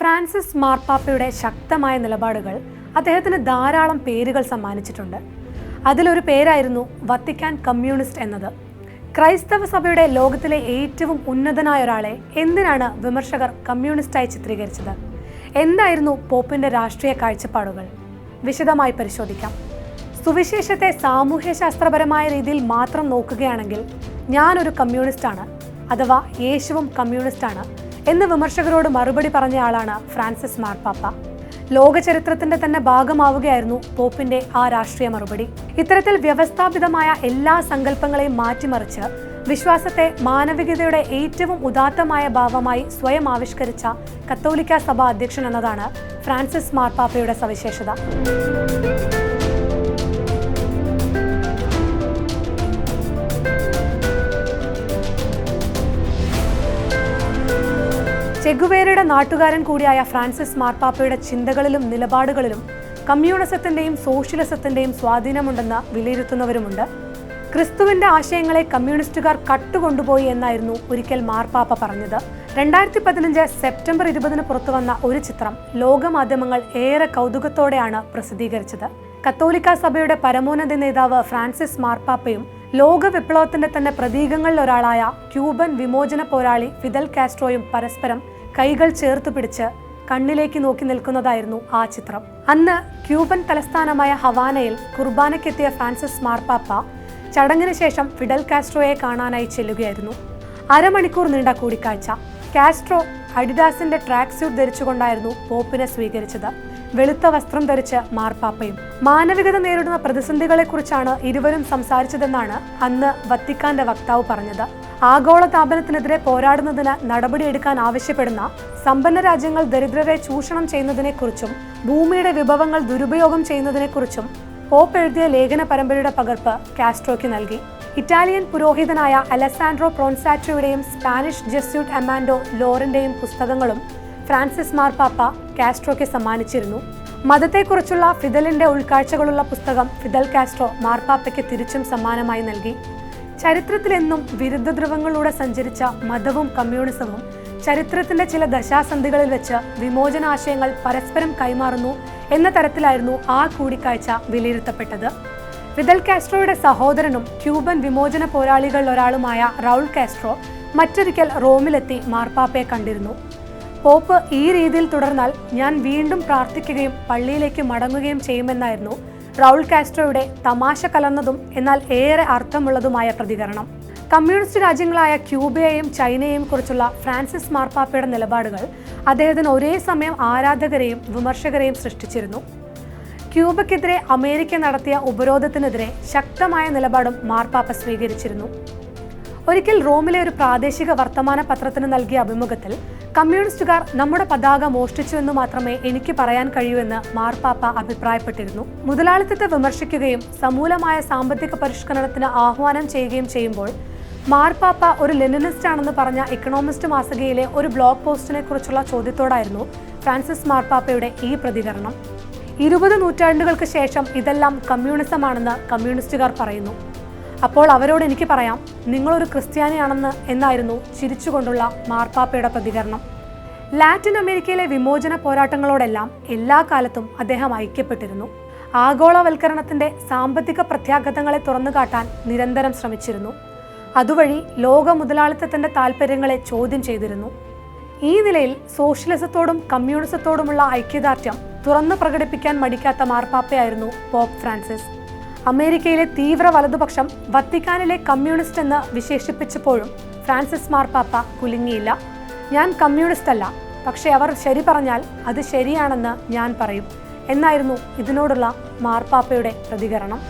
Francis മാർപ്പാപ്പയുടെ ശക്തമായ നിലപാടുകൾ അദ്ദേഹത്തിന് ധാരാളം പേരുകൾ സമ്മാനിച്ചിട്ടുണ്ട്. അതിലൊരു പേരായിരുന്നു വത്തിക്കാൻ കമ്മ്യൂണിസ്റ്റ് എന്നത്. ക്രൈസ്തവ സഭയുടെ ലോകത്തിലെ ഏറ്റവും ഉന്നതനായ ഒരാളെ എന്തിനാണ് വിമർശകർ കമ്മ്യൂണിസ്റ്റായി ചിത്രീകരിച്ചത്? എന്തായിരുന്നു പോപ്പിന്റെ രാഷ്ട്രീയ കാഴ്ചപ്പാടുകൾ? വിശദമായി പരിശോധിക്കാം. സുവിശേഷത്തെ സാമൂഹ്യശാസ്ത്രപരമായ രീതിയിൽ മാത്രം നോക്കുകയാണെങ്കിൽ ഞാനൊരു കമ്മ്യൂണിസ്റ്റാണ്, അഥവാ യേശുവും കമ്മ്യൂണിസ്റ്റാണ് എന്ന് വിമർശകരോട് മറുപടി പറഞ്ഞയാളാണ് ഫ്രാൻസിസ് മാർപ്പാപ്പ. ലോക ചരിത്രത്തിന്റെ തന്നെ ഭാഗമാവുകയായിരുന്നു പോപ്പിന്റെ ആ രാഷ്ട്രീയ മറുപടി. ഇത്തരത്തിൽ വ്യവസ്ഥാപിതമായ എല്ലാ സങ്കല്പങ്ങളെയും മാറ്റിമറിച്ച് വിശ്വാസത്തെ മാനവികതയുടെ ഏറ്റവും ഉദാത്തമായ ഭാവമായി സ്വയം ആവിഷ്കരിച്ച കത്തോലിക്ക സഭാ അധ്യക്ഷൻ എന്നതാണ് ഫ്രാൻസിസ് മാർപ്പാപ്പയുടെ സവിശേഷത. ചെഗുവേരയുടെ നാട്ടുകാരൻ കൂടിയായ ഫ്രാൻസിസ് മാർപ്പാപ്പയുടെ ചിന്തകളിലും നിലപാടുകളിലും കമ്മ്യൂണിസത്തിന്റെയും സോഷ്യലിസത്തിന്റെയും സ്വാധീനമുണ്ടെന്ന് വിലയിരുത്തുന്നവരുമുണ്ട്. ക്രിസ്തുവിന്റെ ആശയങ്ങളെ കമ്മ്യൂണിസ്റ്റുകാർ കട്ടുകൊണ്ടുപോയി എന്നായിരുന്നു ഒരിക്കൽ മാർപ്പാപ്പ പറഞ്ഞത്. 2015 സെപ്റ്റംബർ 20 പുറത്തുവന്ന ഒരു ചിത്രം ലോകമാധ്യമങ്ങൾ ഏറെ കൗതുകത്തോടെയാണ് പ്രസിദ്ധീകരിച്ചത്. കത്തോലിക്ക സഭയുടെ പരമോന്നത നേതാവ് ഫ്രാൻസിസ് മാർപ്പാപ്പയും ലോക വിപ്ലവത്തിന്റെ തന്നെ പ്രതീകങ്ങളിൽ ഒരാളായ ക്യൂബൻ വിമോചന പോരാളി ഫിദൽ കാസ്ട്രോയും പരസ്പരം കൈകൾ ചേർത്ത് പിടിച്ച് കണ്ണിലേക്ക് നോക്കി നിൽക്കുന്നതായിരുന്നു ആ ചിത്രം. അന്ന് ക്യൂബൻ തലസ്ഥാനമായ ഹവാനയിൽ കുർബാനയ്ക്കെത്തിയ ഫ്രാൻസിസ് മാർപ്പാപ്പ ചടങ്ങിന് ശേഷം ഫിഡൽ കാസ്ട്രോയെ കാണാനായി ചെല്ലുകയായിരുന്നു. അരമണിക്കൂർ നീണ്ട കൂടിക്കാഴ്ച. കാസ്ട്രോ അഡിഡാസിന്റെ ട്രാക്ക് സ്യൂട്ട് ധരിച്ചുകൊണ്ടായിരുന്നു പോപ്പിനെ സ്വീകരിച്ചത്. വെളുത്ത വസ്ത്രം ധരിച്ച് മാർപ്പാപ്പയും. മാനവികത നേരിടുന്ന പ്രതിസന്ധികളെക്കുറിച്ചാണ് ഇരുവരും സംസാരിച്ചതെന്നാണ് അന്ന് വത്തിക്കാന്റെ വക്താവ് പറഞ്ഞത്. ആഗോള താപനത്തിനെതിരെ പോരാടുന്നതിന് നടപടിയെടുക്കാൻ ആവശ്യപ്പെടുന്ന സമ്പന്ന രാജ്യങ്ങൾ ദരിദ്രരെ ചൂഷണം ചെയ്യുന്നതിനെക്കുറിച്ചും ഭൂമിയുടെ വിഭവങ്ങൾ ദുരുപയോഗം ചെയ്യുന്നതിനെക്കുറിച്ചും പോപ്പ് എഴുതിയ ലേഖന പരമ്പരയുടെ പകർപ്പ് കാസ്ട്രോയ്ക്ക് നൽകി. ഇറ്റാലിയൻ പുരോഹിതനായ അലസാൻഡ്രോ പ്രോൺസാറ്റോയുടെയും സ്പാനിഷ് ജെസ്യൂട്ട് അമാൻഡോ ലോറിന്റെയും പുസ്തകങ്ങളും ഫ്രാൻസിസ് മാർപ്പാപ്പ കാസ്ട്രോയ്ക്ക് സമ്മാനിച്ചിരുന്നു. മതത്തെക്കുറിച്ചുള്ള ഫിദലിന്റെ ഉൾക്കാഴ്ചകളുള്ള പുസ്തകം ഫിദൽ കാസ്ട്രോ മാർപ്പാപ്പയ്ക്ക് തിരിച്ചും സമ്മാനമായി നൽകി. ചരിത്രത്തിലെന്നും വിരുദ്ധ ധ്രുവങ്ങളിലൂടെ സഞ്ചരിച്ച മതവും കമ്മ്യൂണിസവും ചരിത്രത്തിന്റെ ചില ദശാസന്ധികളിൽ വെച്ച് വിമോചനാശയങ്ങൾ പരസ്പരം കൈമാറുന്നു എന്ന തരത്തിലായിരുന്നു ആ കൂടിക്കാഴ്ച വിലയിരുത്തപ്പെട്ടത്. ഫിദൽ കാസ്ട്രോയുടെ സഹോദരനും ക്യൂബൻ വിമോചന പോരാളികളിൽ ഒരാളുമായ റൗൾ കാസ്ട്രോ മറ്റൊരിക്കൽ റോമിലെത്തി മാർപ്പാപ്പയെ കണ്ടിരുന്നു. പോപ്പ് ഈ രീതിയിൽ തുടർന്നാൽ ഞാൻ വീണ്ടും പ്രാർത്ഥിക്കുകയും പള്ളിയിലേക്ക് മടങ്ങുകയും ചെയ്യുമെന്നായിരുന്നു റൗൾ കാസ്ട്രോയുടെ തമാശ കലർന്നതും എന്നാൽ ഏറെ അർത്ഥമുള്ളതുമായ പ്രതികരണം. കമ്മ്യൂണിസ്റ്റ് രാജ്യങ്ങളായ ക്യൂബയെയും ചൈനയെയും കുറിച്ചുള്ള ഫ്രാൻസിസ് മാർപ്പാപ്പയുടെ നിലപാടുകൾ അദ്ദേഹത്തിന് ഒരേ സമയം ആരാധകരെയും വിമർശകരെയും സൃഷ്ടിച്ചിരുന്നു. ക്യൂബയ്ക്കെതിരെ അമേരിക്ക നടത്തിയ ഉപരോധത്തിനെതിരെ ശക്തമായ നിലപാടും മാർപ്പാപ്പ സ്വീകരിച്ചിരുന്നു. ഒരിക്കൽ റോമിലെ ഒരു പ്രാദേശിക വർത്തമാന പത്രത്തിന് നൽകിയ അഭിമുഖത്തിൽ കമ്മ്യൂണിസ്റ്റുകാർ നമ്മുടെ പതാക മോഷ്ടിച്ചു എന്ന് മാത്രമേ എനിക്ക് പറയാൻ കഴിയൂ എന്ന് മാർപ്പാപ്പ അഭിപ്രായപ്പെട്ടിരുന്നു. മുതലാളിത്തത്തെ വിമർശിക്കുകയും സമൂലമായ സാമ്പത്തിക പരിഷ്കരണത്തിന് ആഹ്വാനം ചെയ്യുകയും ചെയ്യുമ്പോൾ മാർപ്പാപ്പ ഒരു ലെനിനിസ്റ്റ് ആണെന്ന് പറഞ്ഞ ഇക്കണോമിസ്റ്റ് മാസികയിലെ ഒരു ബ്ലോഗ് പോസ്റ്റിനെ കുറിച്ചുള്ള ചോദ്യത്തോടായിരുന്നു ഫ്രാൻസിസ് മാർപ്പാപ്പയുടെ ഈ പ്രതികരണം. 20 നൂറ്റാണ്ടുകൾക്ക് ശേഷം ഇതെല്ലാം കമ്മ്യൂണിസമാണെന്ന് കമ്മ്യൂണിസ്റ്റുകാർ പറയുന്നു. അപ്പോൾ അവരോട് എനിക്ക് പറയാം, നിങ്ങളൊരു ക്രിസ്ത്യാനിയാണെന്ന് എന്നായിരുന്നു ചിരിച്ചുകൊണ്ടുള്ള മാർപ്പാപ്പയുടെ പ്രതികരണം. ലാറ്റിൻ അമേരിക്കയിലെ വിമോചന പോരാട്ടങ്ങളോടെല്ലാം എല്ലാ കാലത്തും അദ്ദേഹം ഐക്യപ്പെട്ടിരുന്നു. ആഗോളവൽക്കരണത്തിന്റെ സാമ്പത്തിക പ്രത്യാഘാതങ്ങളെ തുറന്നുകാട്ടാൻ നിരന്തരം ശ്രമിച്ചിരുന്നു. അതുവഴി ലോക മുതലാളിത്തത്തിന്റെ താൽപ്പര്യങ്ങളെ ചോദ്യം ചെയ്തിരുന്നു. ഈ നിലയിൽ സോഷ്യലിസത്തോടും കമ്മ്യൂണിസത്തോടുമുള്ള ഐക്യദാർഢ്യം തുറന്നു പ്രകടിപ്പിക്കാൻ മടിക്കാത്ത മാർപ്പാപ്പയായിരുന്നു പോപ്പ് ഫ്രാൻസിസ്. അമേരിക്കയിലെ തീവ്ര വലതുപക്ഷം വത്തിക്കാനിലെ കമ്മ്യൂണിസ്റ്റ് എന്ന് വിശേഷിപ്പിച്ചപ്പോഴും ഫ്രാൻസിസ് മാർപ്പാപ്പ കുലുങ്ങിയില്ല. ഞാൻ കമ്മ്യൂണിസ്റ്റ് അല്ല, പക്ഷെ അവർ ശരി പറഞ്ഞാൽ അത് ശരിയാണെന്ന് ഞാൻ പറയും എന്നായിരുന്നു ഇതിനോടുള്ള മാർപ്പാപ്പയുടെ പ്രതികരണം.